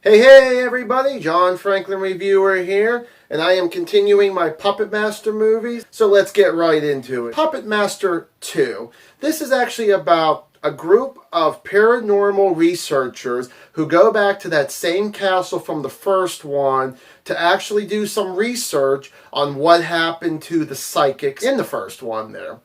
Hey everybody, John Franklin Reviewer here, and I am continuing my Puppet Master movies, so let's get right into it. Puppet Master 2. This is actually about a group of paranormal researchers who go back to that same castle from the first one to actually do some research on what happened to the psychics in the first one there.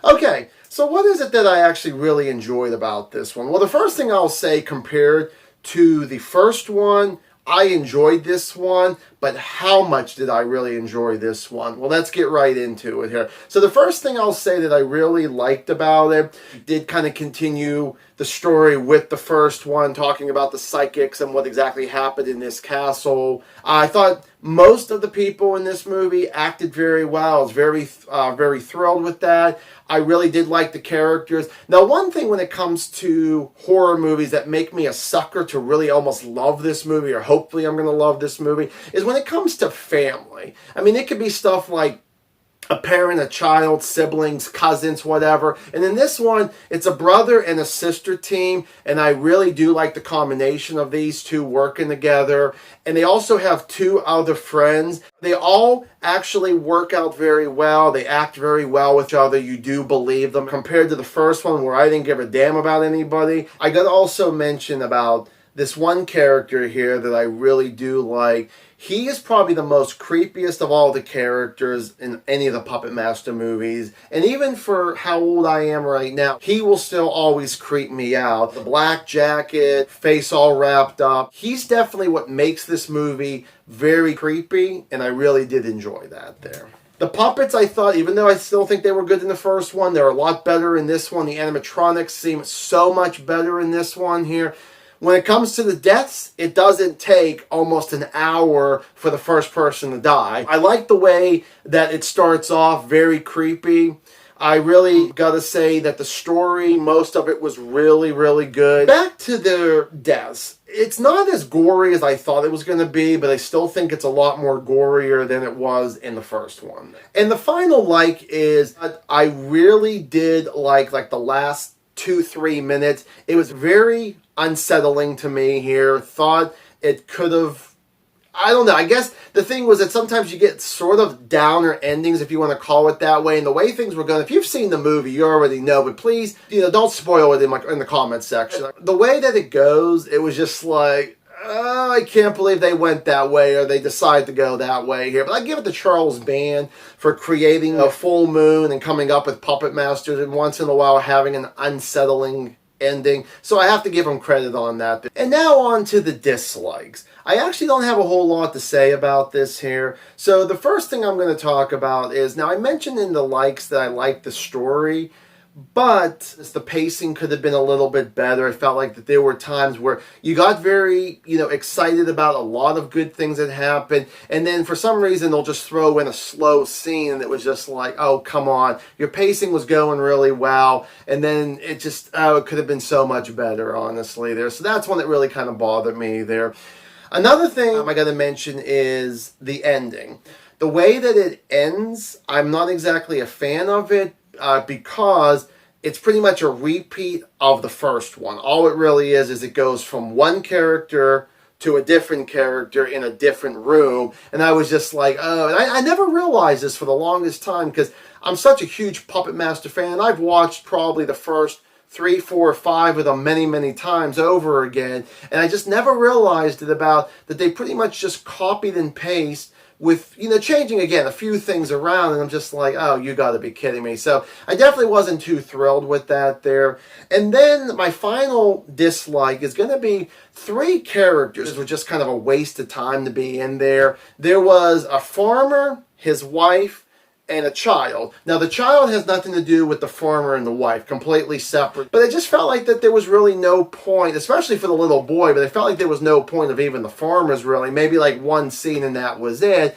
Okay, so what is it that I actually really enjoyed about this one? Well, the first thing I'll say compared to the first one, I enjoyed this one, but how much did I really enjoy this one? Well, let's get right into it here. So the first thing I'll say that I really liked about it did kind of continue the story with the first one, talking about the psychics and what exactly happened in this castle. I thought most of the people in this movie acted very well. I was very thrilled with that. I really did like the characters. Now, one thing when it comes to horror movies that make me a sucker to really almost love this movie, or hopefully I'm going to love this movie, is when it comes to family. I mean, it could be stuff like a parent, a child, siblings, cousins, whatever. And in this one, it's a brother and a sister team, and I really do like the combination of these two working together. And they also have two other friends. They all actually work out very well. They act very well with each other. You do believe them. Compared to the first one where I didn't give a damn about anybody. I got to also mention about this one character here that I really do like. He is probably the most creepiest of all the characters in any of the Puppet Master movies. And even for how old I am right now, he will still always creep me out. The black jacket, face all wrapped up. He's definitely what makes this movie very creepy, and I really did enjoy that there. The puppets, I thought, even though I still think they were good in the first one, they're a lot better in this one. The animatronics seem so much better in this one here. When it comes to the deaths, it doesn't take almost an hour for the first person to die. I like the way that it starts off very creepy. I really gotta say that the story, most of it was really, really good. Back to their deaths. It's not as gory as I thought it was going to be, but I still think it's a lot more gorier than it was in the first one. And the final like is, I really did like the last 2-3 minutes. It was very unsettling to me here. Thought it could have, I don't know, I guess the thing was that sometimes you get sort of downer endings, if you want to call it that way, and the way things were going, if you've seen the movie, you already know, but please, don't spoil it in the comments section. The way that it goes, it was just like, oh, I can't believe they went that way, or they decided to go that way here. But I give it to Charles Band for creating a full moon and coming up with Puppet Masters, and once in a while having an unsettling ending. So I have to give him credit on that. And now on to the dislikes. I actually don't have a whole lot to say about this here. So the first thing I'm going to talk about is, now I mentioned in the likes that I liked the story, but the pacing could have been a little bit better. I felt like that there were times where you got very, excited about a lot of good things that happened, and then for some reason they'll just throw in a slow scene, and it was just like, oh, come on. Your pacing was going really well, and then it just, it could have been so much better, honestly, there. So that's one that really kind of bothered me there. Another thing I got to mention is the ending. The way that it ends, I'm not exactly a fan of it, because it's pretty much a repeat of the first one. All it really is it goes from one character to a different character in a different room. And I was just like, oh, and I never realized this for the longest time, because I'm such a huge Puppet Master fan, and I've watched probably the first 3, 4, 5 of them many, many times over again. And I just never realized that they pretty much just copied and pasted with, changing, again, a few things around, and I'm just like, oh, you gotta be kidding me. So I definitely wasn't too thrilled with that there. And then my final dislike is going to be 3 characters that were just kind of a waste of time to be in there. There was a farmer, his wife, and a child. Now, the child has nothing to do with the farmer and the wife, completely separate. But I just felt like that there was really no point, especially for the little boy, but I felt like there was no point of even the farmers, really. Maybe like one scene and that was it.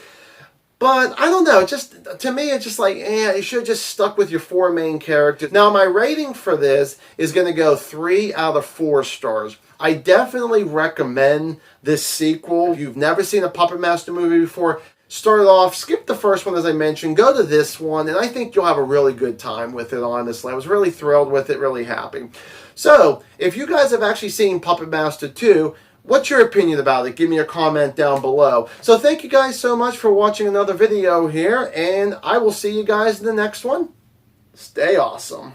But I don't know, to me, it's just like, you should have just stuck with your 4 main characters. Now, my rating for this is going to go 3 out of 4 stars. I definitely recommend this sequel. If you've never seen a Puppet Master movie before, start off, skip the first one as I mentioned, go to this one, and I think you'll have a really good time with it, honestly. I was really thrilled with it, really happy. So, if you guys have actually seen Puppet Master 2, What's your opinion about it? Give me a comment down below. So thank you guys so much for watching another video here, and I will see you guys in the next one. Stay awesome.